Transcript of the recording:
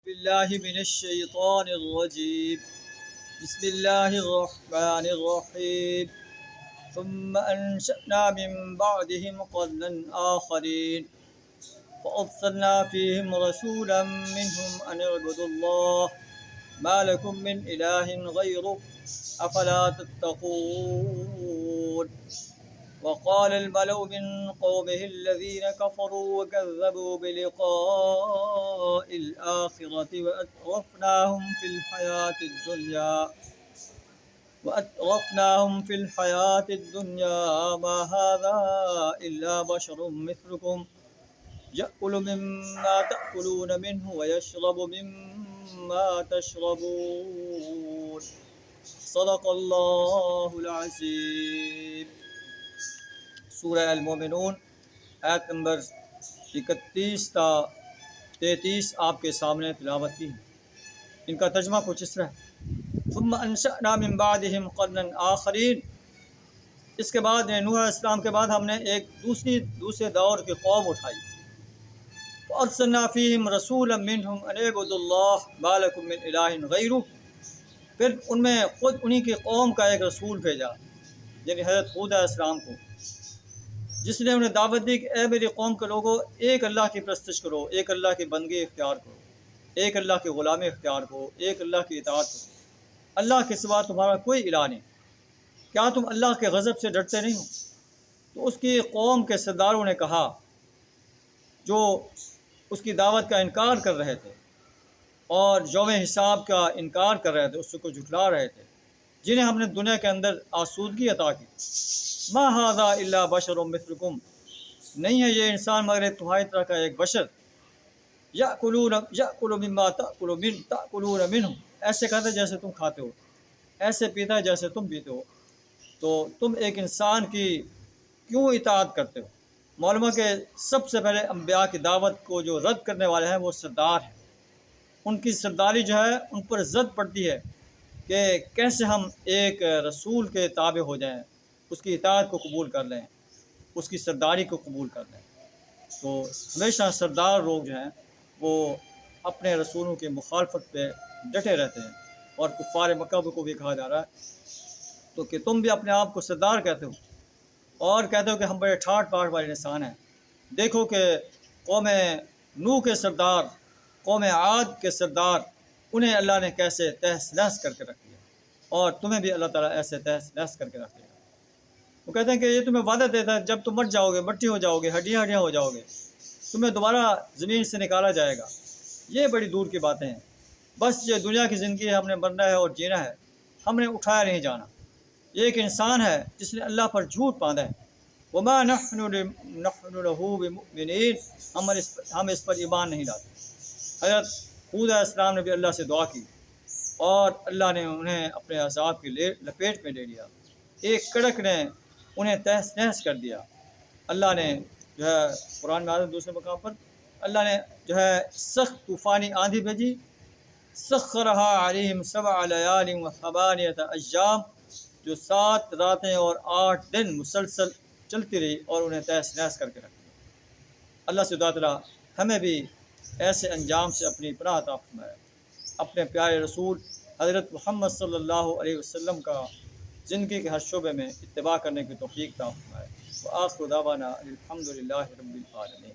بالله من الشيطان الرجيم. بسم الله الرحمن الرحيم. ثم أنشأنا من بعدهم قرنا آخرين فأرسلنا فيهم رسولا منهم أن اعبدوا الله ما لكم من إله غيره أفلا تتقون. وقال الملأ من قومه الذين كفروا وكذبوا بلقاء الآخرة وأترفناهم في الحياة الدنيا ما هذا إلا بشر مثلكم يأكل مما تأكلون منه ويشرب مما تشربون. صدق اللہ العظیم. سورہ المومنون آیت نمبر 31 تا 33 آپ کے سامنے تلاوت کی. ان کا ترجمہ کچھ اس طرح ہے: ثم انشأنا من بعدهم قرنا آخرین. اس کے بعد نوح علیہ السلام کے بعد ہم نے ایک دوسرے دور کی قوم اٹھائی. فارسلنا فیہم رسولا منہم ان اعبدوا اللہ ما لکم من الہ غیرہ. پھر ان میں خود انہی کی قوم کا ایک رسول بھیجا، یعنی حضرت ہود علیہ السلام کو، جس نے انہیں دعوت دی کہ اے میری قوم کے لوگوں، ایک اللہ کی پرستش کرو، ایک اللہ کی بندگی اختیار کرو، ایک اللہ کی غلامی اختیار کرو، ایک اللہ کی اطاعت کرو. اللہ کے سوا تمہارا کوئی الہ نہیں. کیا تم اللہ کے غضب سے ڈرتے نہیں ہو؟ تو اس کی قوم کے سرداروں نے کہا، جو اس کی دعوت کا انکار کر رہے تھے اور یوم حساب کا انکار کر رہے تھے، اس کو جھٹلا رہے تھے، جنہیں ہم نے دنیا کے اندر آسودگی عطا کی: ما ھذا الا بشر مثلکم. نہیں ہے یہ انسان مگر تمہاری طرح کا ایک بشر. یأکل مما تأکلون منہ. ایسے کھاتا ہے جیسے تم کھاتے ہو، ایسے پیتا ہے جیسے تم پیتے ہو. تو تم ایک انسان کی کیوں اطاعت کرتے ہو؟ معلوم ہے کہ سب سے پہلے انبیاء کی دعوت کو جو رد کرنے والے ہیں وہ سردار ہیں. ان کی سرداری جو ہے ان پر زد پڑتی ہے کہ کیسے ہم ایک رسول کے تابع ہو جائیں، اس کی اطاعت کو قبول کر لیں، اس کی سرداری کو قبول کر لیں. تو ہمیشہ سردار لوگ جو ہیں وہ اپنے رسولوں کی مخالفت پہ ڈٹے رہتے ہیں. اور کفار مکہ کو بھی کہا جا رہا ہے تو کہ تم بھی اپنے آپ کو سردار کہتے ہو اور کہتے ہو کہ ہم بڑے ٹھاٹ پاٹ والے انسان ہیں. دیکھو کہ قوم نوح کے سردار، قوم عاد کے سردار، انہیں اللہ نے کیسے تہس نہس کر کے رکھ دیا، اور تمہیں بھی اللہ تعالیٰ ایسے تہس نہس کر کے رکھ دے گا. وہ کہتے ہیں کہ یہ تمہیں وعدہ دیتا ہے جب تم مر جاؤ گے، مٹی ہو جاؤ گے، ہڈیاں ہو جاؤ گے، تمہیں دوبارہ زمین سے نکالا جائے گا. یہ بڑی دور کی باتیں ہیں. بس یہ دنیا کی زندگی ہے، ہم نے مرنا ہے اور جینا ہے، ہم نے اٹھایا نہیں جانا. یہ ایک انسان ہے جس نے اللہ پر جھوٹ باندھا ہے. وما نحن له بمؤمنین. ہم اس پر ایمان نہیں لاتے. حضرت ہود علیہ السلام نے بھی اللہ سے دعا کی اور اللہ نے انہیں اپنے عذاب کی لپیٹ میں لے لیا. ایک کڑک نے انہیں تہس نہس کر دیا. اللہ نے جو ہے قرآن میں دوسرے مقام پر اللہ نے جو ہے سخت طوفانی آندھی بھیجی. سخرھا علیہم 7 لیال و 8 ایام، جو 7 راتیں اور 8 دن مسلسل چلتی رہی اور انہیں تہس نہس کر کے رکھ دیا. اللہ سے دعا تعالیٰ ہمیں بھی ایسے انجام سے اپنی پناہ عطا فرمائے. اپنے پیارے رسول حضرت محمد صلی اللہ علیہ وسلم کا زندگی کے ہر شعبے میں اتباع کرنے کی توفیق عطا فرمائے. وآخر دعوانا الحمد للہ رب العالمین.